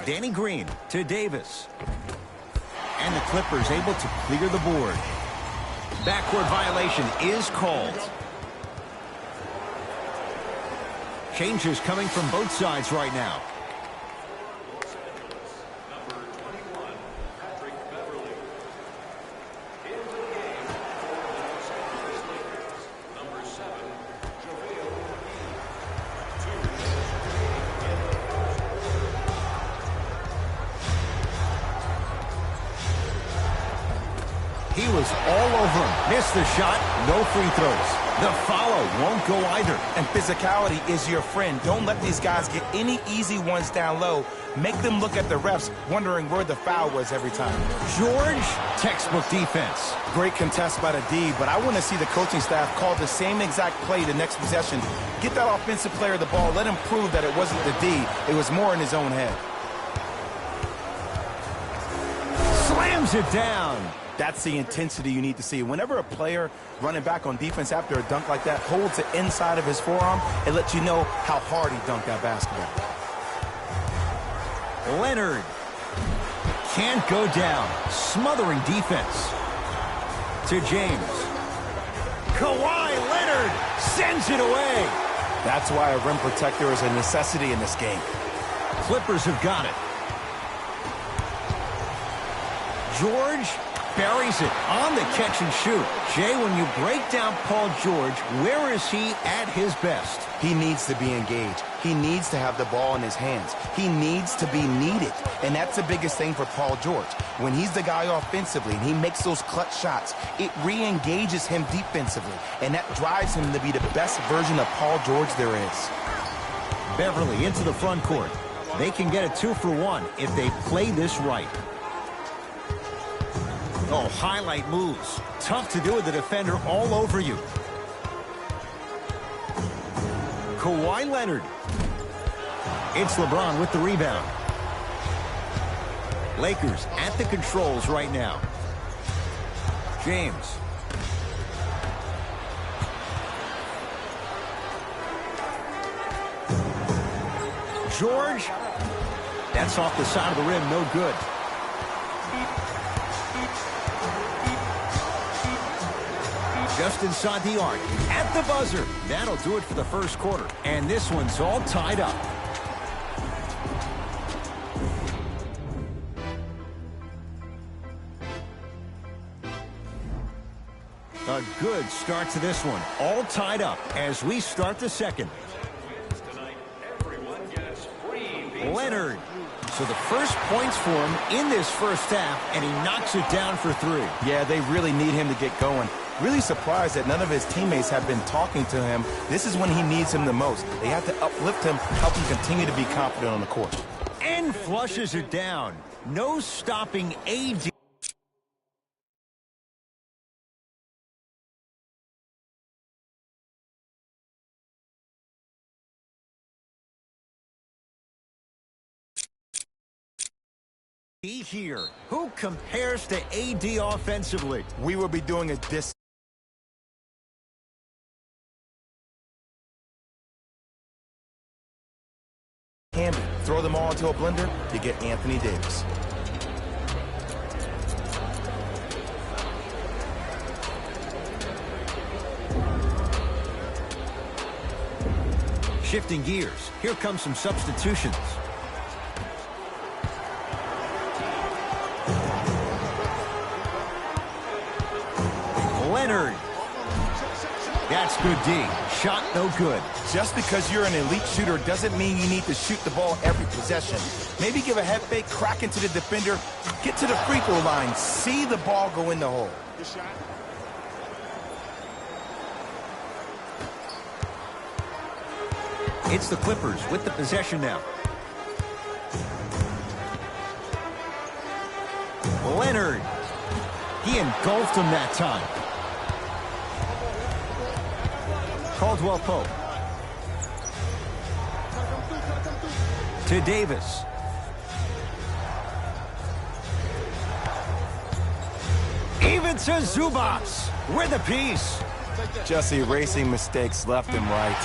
Danny Green to Davis. And the Clippers able to clear the board. Backcourt violation is called. Changes coming from both sides right now. He was all over him. Missed the shot. No free throws. The follow won't go either. And physicality is your friend. Don't let these guys get any easy ones down low. Make them look at the refs, wondering where the foul was every time. George, textbook defense. Great contest by the D, but I want to see the coaching staff call the same exact play the next possession. Get that offensive player the ball. Let him prove that it wasn't the D. It was more in his own head. Slams it down. That's the intensity you need to see. Whenever a player running back on defense after a dunk like that holds the inside of his forearm, it lets you know how hard he dunked that basketball. Leonard can't go down. Smothering defense. To James. Kawhi Leonard sends it away. That's why a rim protector is a necessity in this game. Clippers have got it. George buries it on the catch and shoot. Jay, when you break down Paul George, where is he at his best? He needs to be engaged. He needs to have the ball in his hands. He needs to be needed. And that's the biggest thing for Paul George. When he's the guy offensively and he makes those clutch shots, it re-engages him defensively. And that drives him to be the best version of Paul George there is. Beverly into the front court. They can get a 2-for-1 if they play this right. Oh, highlight moves. Tough to do with the defender all over you. Kawhi Leonard. It's LeBron with the rebound. Lakers at the controls right now. James. George. That's off the side of the rim, no good. Just inside the arc, at the buzzer. That'll do it for the first quarter. And this one's all tied up. A good start to this one. All tied up as we start the second. Leonard. So the first points for him in this first half, and he knocks it down for 3. Yeah, they really need him to get going. Really surprised that none of his teammates have been talking to him. This is when he needs him the most. They have to uplift him, help him continue to be confident on the court. And flushes it down. No stopping AD. Here, who compares to AD offensively? We will be doing a dis. Throw them all into a blender, you get Anthony Davis. Shifting gears, here comes some substitutions. Leonard. That's good D. Shot no good. Just because you're an elite shooter doesn't mean you need to shoot the ball every possession. Maybe give a head fake, crack into the defender, get to the free throw line, see the ball go in the hole. It's the Clippers with the possession now. Leonard. He engulfed him that time. Caldwell Pope. To Davis. Even to Zubats with a piece. Just erasing mistakes left and right.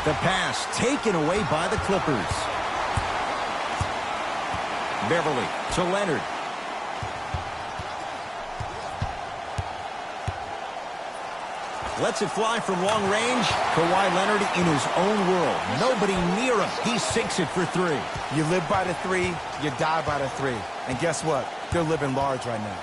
The pass taken away by the Clippers. Beverly to Leonard. Lets it fly from long range. Kawhi Leonard in his own world. Nobody near him. He sinks it for three. You live by the three, you die by the three. And guess what? They're living large right now.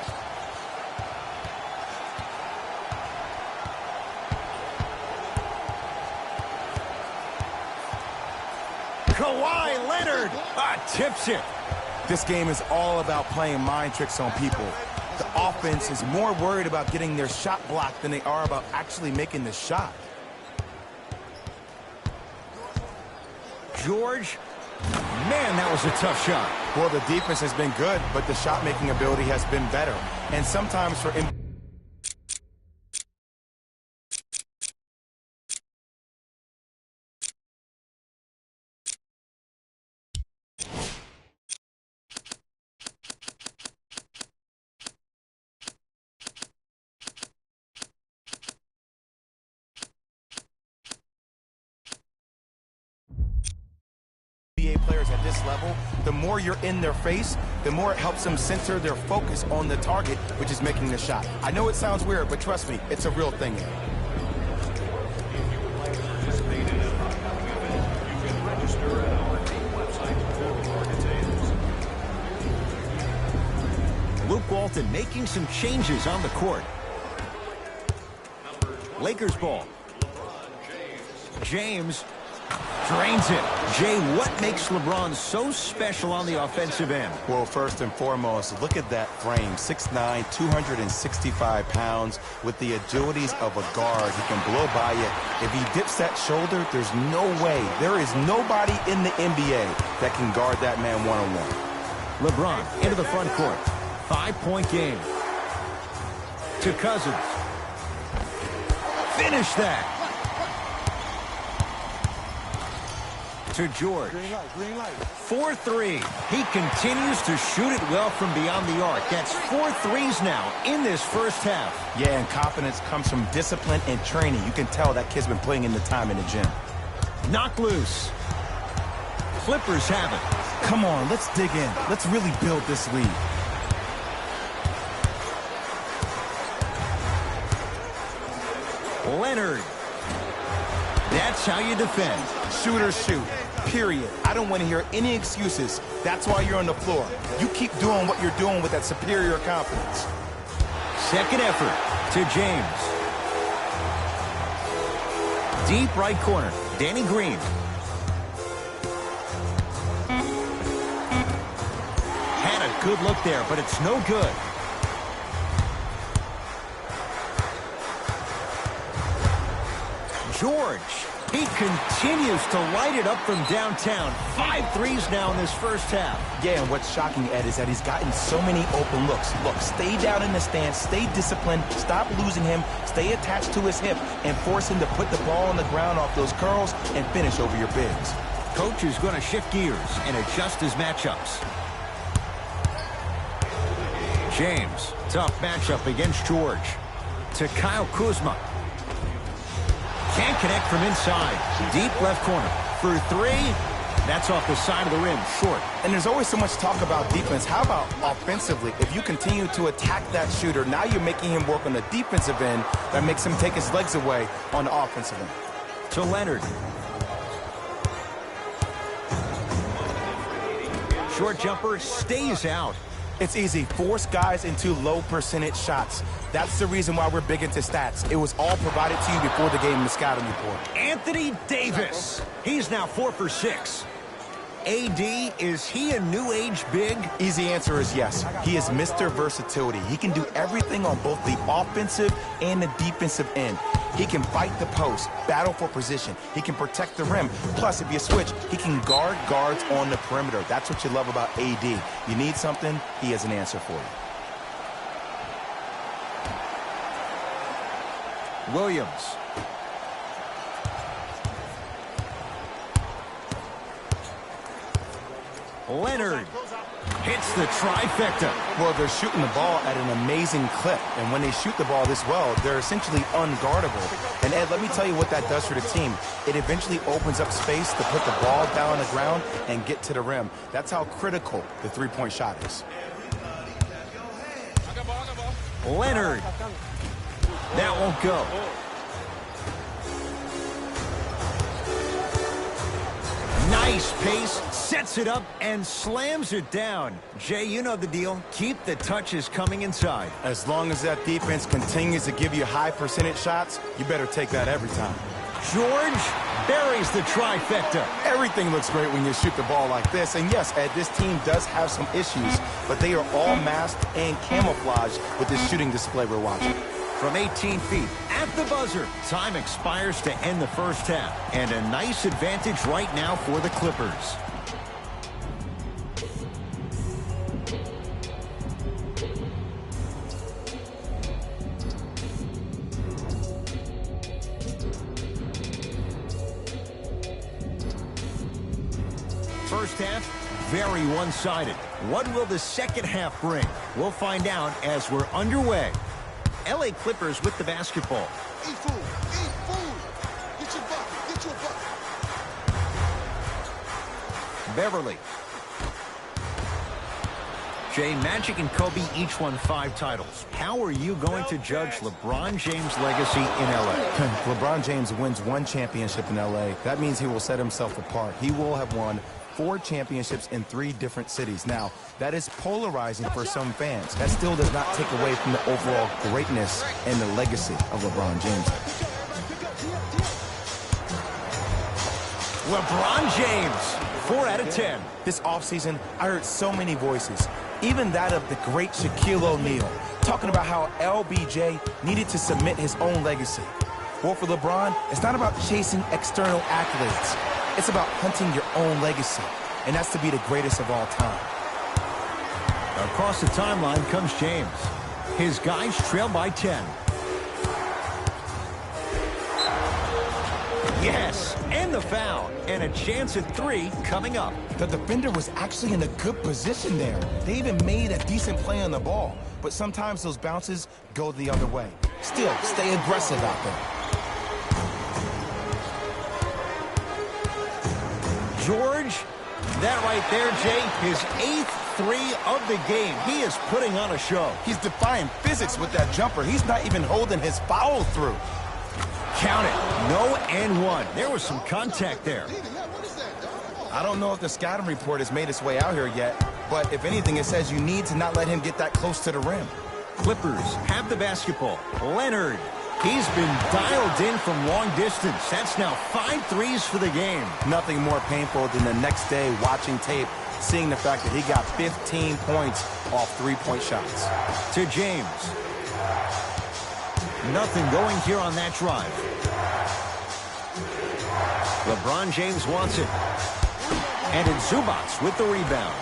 Kawhi Leonard tips it. This game is all about playing mind tricks on people. The offense is more worried about getting their shot blocked than they are about actually making the shot. George, man, that was a tough shot. Well, the defense has been good, but the shot-making ability has been better. And sometimes for players at this level, the more you're in their face, the more it helps them center their focus on the target, which is making the shot. I know it sounds weird, but trust me, it's a real thing. Luke Walton making some changes on the court. Lakers ball. James drains it. Jay, what makes LeBron so special on the offensive end? Well, first and foremost, look at that frame. 6'9", 265 pounds with the agilities of a guard. He can blow by you. If he dips that shoulder, there's no way. There is nobody in the NBA that can guard that man one-on-one. LeBron into the front court. 5-point game. To Cousins. Finish that. To George. Green light. 4-3. He continues to shoot it well from beyond the arc. That's 4 threes now in this first half. Yeah, and confidence comes from discipline and training. You can tell that kid's been putting in the time in the gym. Knock loose. Clippers have it. Come on, let's dig in. Let's really build this lead. Leonard. That's how you defend. Shooters shoot, period. I don't want to hear any excuses. That's why you're on the floor. You keep doing what you're doing with that superior confidence. Second effort to James. Deep right corner, Danny Green. Had a good look there, but it's no good. George, he continues to light it up from downtown. 5 threes now in this first half. Yeah, and what's shocking, Ed, is that he's gotten so many open looks. Look, stay down in the stance, stay disciplined, stop losing him, stay attached to his hip, and force him to put the ball on the ground off those curls and finish over your bigs. Coach is going to shift gears and adjust his matchups. James, tough matchup against George. To Kyle Kuzma. Can't connect from inside. Deep left corner. For 3. That's off the side of the rim. Short. And there's always so much talk about defense. How about offensively? If you continue to attack that shooter, now you're making him work on the defensive end. That makes him take his legs away on the offensive end. To Leonard. Short jumper stays out. It's easy. Force guys into low percentage shots. That's the reason why we're big into stats. It was all provided to you before the game in the scouting report. Anthony Davis. He's now 4 for 6. AD, is he a new age big? Easy answer is yes. He is Mr. Versatility. He can do everything on both the offensive and the defensive end. He can fight the post, battle for position. He can protect the rim. Plus, if you switch, he can guard guards on the perimeter. That's what you love about AD. You need something, he has an answer for you. Williams. Leonard. Hits the trifecta. Well, they're shooting the ball at an amazing clip. And when they shoot the ball this well, they're essentially unguardable. And Ed, let me tell you what that does for the team. It eventually opens up space to put the ball down on the ground and get to the rim. That's how critical the three-point shot is. Leonard. That won't go. Nice pace, sets it up, and slams it down. Jay, you know the deal. Keep the touches coming inside. As long as that defense continues to give you high percentage shots, you better take that every time. George buries the trifecta. Everything looks great when you shoot the ball like this. And yes, Ed, this team does have some issues, but they are all masked and camouflaged with this shooting display we're watching. From 18 feet at the buzzer. Time expires to end the first half. And a nice advantage right now for the Clippers. First half, very one-sided. What will the second half bring? We'll find out as we're underway. LA Clippers with the basketball. Eat food. Eat food. Get your bucket. Get your bucket. Beverly. Jay, Magic and Kobe each won 5 titles. How are you going to judge LeBron James' legacy in LA? LeBron James wins 1 championship in LA. That means he will set himself apart. He will have won 4 championships in 3 different cities. Now, that is polarizing for some fans. That still does not take away from the overall greatness and the legacy of LeBron James. LeBron James, 4 out of 10. This offseason, I heard so many voices, even that of the great Shaquille O'Neal, talking about how LBJ needed to submit his own legacy. Well, for LeBron, it's not about chasing external accolades. It's about hunting your own legacy, and that's to be the greatest of all time. Across the timeline comes James. His guys trail by 10. Yes, and the foul, and a chance at 3 coming up. The defender was actually in a good position there. They even made a decent play on the ball, but sometimes those bounces go the other way. Still, stay aggressive out there. George, that right there, Jay, his 8th 3 of the game. He is putting on a show. He's defying physics with that jumper. He's not even holding his foul through. Count it. No and 1. There was some contact there. I don't know if the scouting report has made its way out here yet, but if anything, it says you need to not let him get that close to the rim. Clippers have the basketball. Leonard. He's been dialed in from long distance. That's now 5 threes for the game. Nothing more painful than the next day watching tape, seeing the fact that he got 15 points off 3-point shots. To James. Nothing going here on that drive. LeBron James wants it. And it's Zubac with the rebound.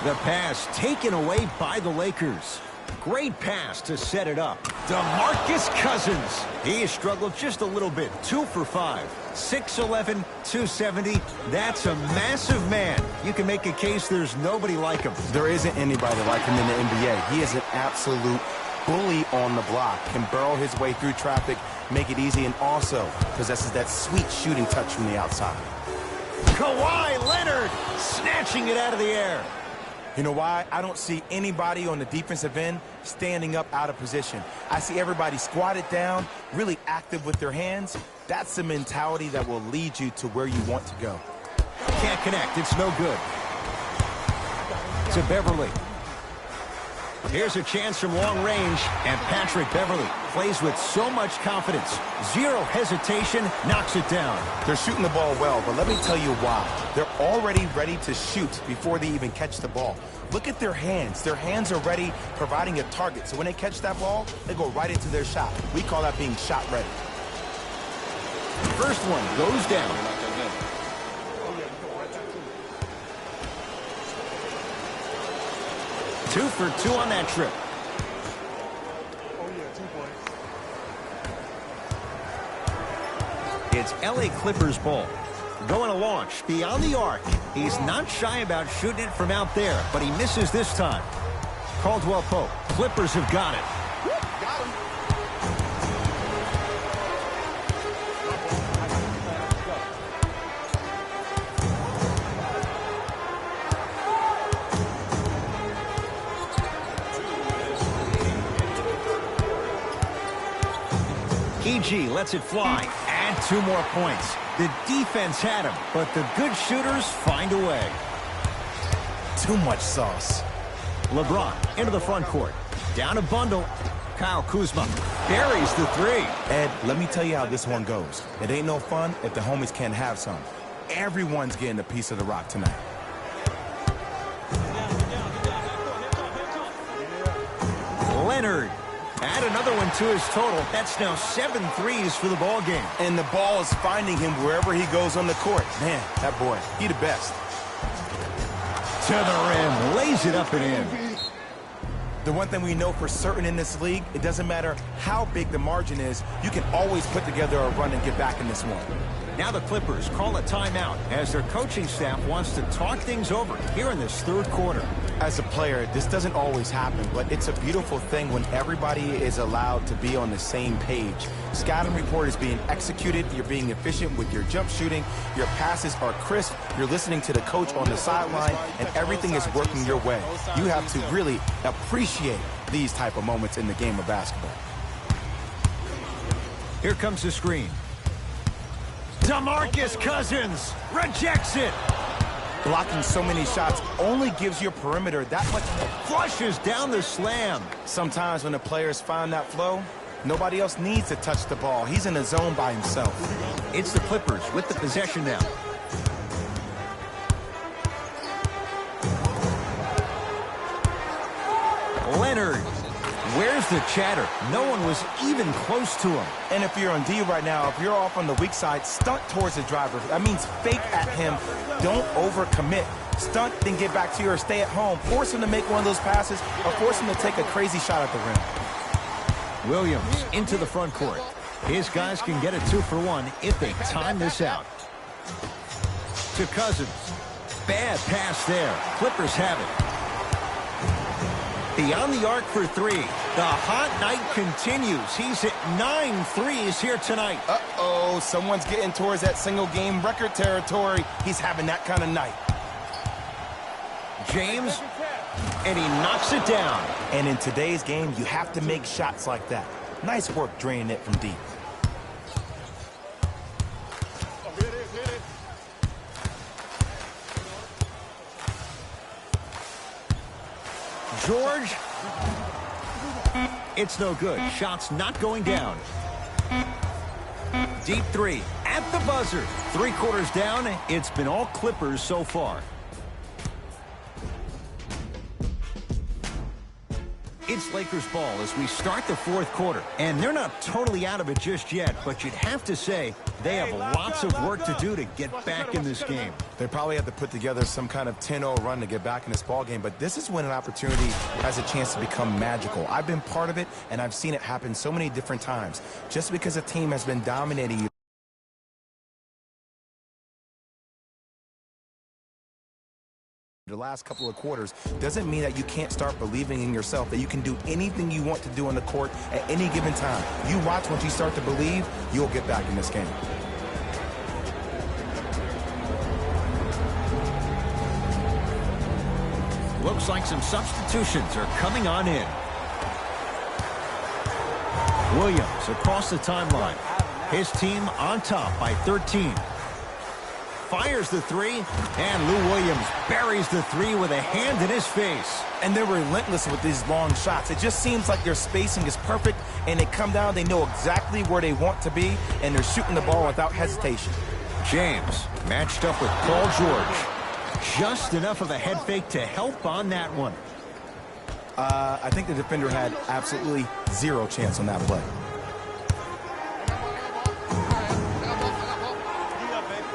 The pass taken away by the Lakers. Great pass to set it up. DeMarcus Cousins. He has struggled just a little bit. 2 for 5. 6'11", 270. That's a massive man. You can make a case there's nobody like him. There isn't anybody like him in the NBA. He is an absolute bully on the block. Can burrow his way through traffic, make it easy, and also possesses that sweet shooting touch from the outside. Kawhi Leonard snatching it out of the air. You know why? I don't see anybody on the defensive end standing up out of position. I see everybody squatted down, really active with their hands. That's the mentality that will lead you to where you want to go. Can't connect. It's no good. To Beverly. Here's a chance from long range, and Patrick Beverly plays with so much confidence. Zero hesitation, knocks it down. They're shooting the ball well, but let me tell you why. They're already ready to shoot before they even catch the ball. Look at their hands. Their hands are ready, providing a target. So when they catch that ball, they go right into their shot. We call that being shot ready. First one goes down. Two for 2 on that trip. It's LA Clippers ball. Going to launch beyond the arc. He's not shy about shooting it from out there, but he misses this time. Caldwell Pope. Clippers have got it. Got him. EG lets it fly. Add 2 more points. The defense had him, but the good shooters find a way. Too much sauce. LeBron into the front court. Down a bundle. Kyle Kuzma buries the 3. Ed, let me tell you how this one goes. It ain't no fun if the homies can't have some. Everyone's getting a piece of the rock tonight. Leonard. Add another one to his total. That's now 7 threes for the ball game. And the ball is finding him wherever he goes on the court. Man, that boy, he the best. To the rim. Lays it up and in. The one thing we know for certain in this league, it doesn't matter how big the margin is, you can always put together a run and get back in this one. Now the Clippers call a timeout as their coaching staff wants to talk things over here in this 3rd quarter. As a player, this doesn't always happen, but it's a beautiful thing when everybody is allowed to be on the same page. Scouting report is being executed, you're being efficient with your jump shooting, your passes are crisp, you're listening to the coach on the sideline, and everything is working your way. You have to really appreciate these type of moments in the game of basketball. Here comes the screen. DeMarcus Cousins rejects it. Blocking so many shots only gives your perimeter that much more. Flushes down the slam. Sometimes when the players find that flow, nobody else needs to touch the ball. He's in the zone by himself. It's the Clippers with the possession now. Leonard. Where's the chatter? No one was even close to him. And if you're on D right now, if you're off on the weak side, stunt towards the driver. That means fake at him. Don't overcommit. Stunt, then get back to you or stay at home. Force him to make one of those passes or force him to take a crazy shot at the rim. Williams into the front court. His guys can get a 2-for-1 if they time this out. To Cousins. Bad pass there. Clippers have it. Beyond the arc for 3. The hot night continues. He's hit 9 threes here tonight. Uh-oh, someone's getting towards that single-game record territory. He's having that kind of night. James, and he knocks it down. And in today's game, you have to make shots like that. Nice work draining it from deep. George. It's no good. Shots not going down. Deep 3 at the buzzer. 3 quarters down. It's been all Clippers so far. It's Lakers ball as we start the 4th quarter. And they're not totally out of it just yet, but you'd have to say they have lots of work to do to get back in this game. They probably have to put together some kind of 10-0 run to get back in this ball game, but this is when an opportunity has a chance to become magical. I've been part of it, and I've seen it happen so many different times. Just because a team has been dominating you the last couple of quarters doesn't mean that you can't start believing in yourself, that you can do anything you want to do on the court at any given time. You watch, once you start to believe, you'll get back in this game. Looks like some substitutions are coming on in. Williams across the timeline. His team on top by 13. Fires the 3, and Lou Williams buries the 3 with a hand in his face. And they're relentless with these long shots. It just seems like their spacing is perfect, and they come down, they know exactly where they want to be, and they're shooting the ball without hesitation. James matched up with Paul George. Just enough of a head fake to help on that one. I think the defender had absolutely zero chance on that play.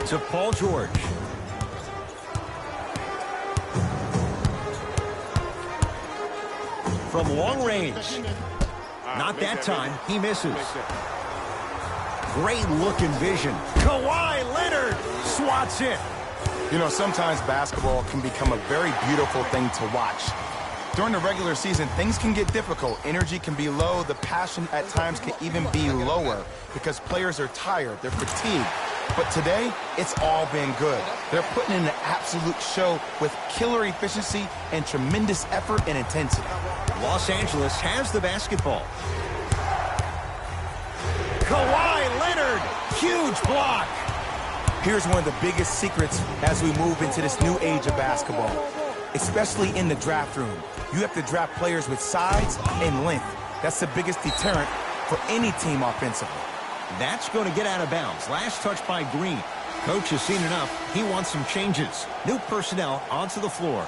To Paul George. From long range. Not that time. He misses. Great look and vision. Kawhi Leonard swats it. You know, sometimes basketball can become a very beautiful thing to watch. During the regular season, things can get difficult. Energy can be low. The passion at times can even be lower because players are tired. They're fatigued. But today, it's all been good. They're putting in an absolute show with killer efficiency and tremendous effort and intensity. Los Angeles has the basketball. Kawhi Leonard, huge block. Here's one of the biggest secrets as we move into this new age of basketball, especially in the draft room. You have to draft players with size and length. That's the biggest deterrent for any team offensively. That's going to get out of bounds. Last touch by Green. Coach has seen enough. He wants some changes. New personnel onto the floor.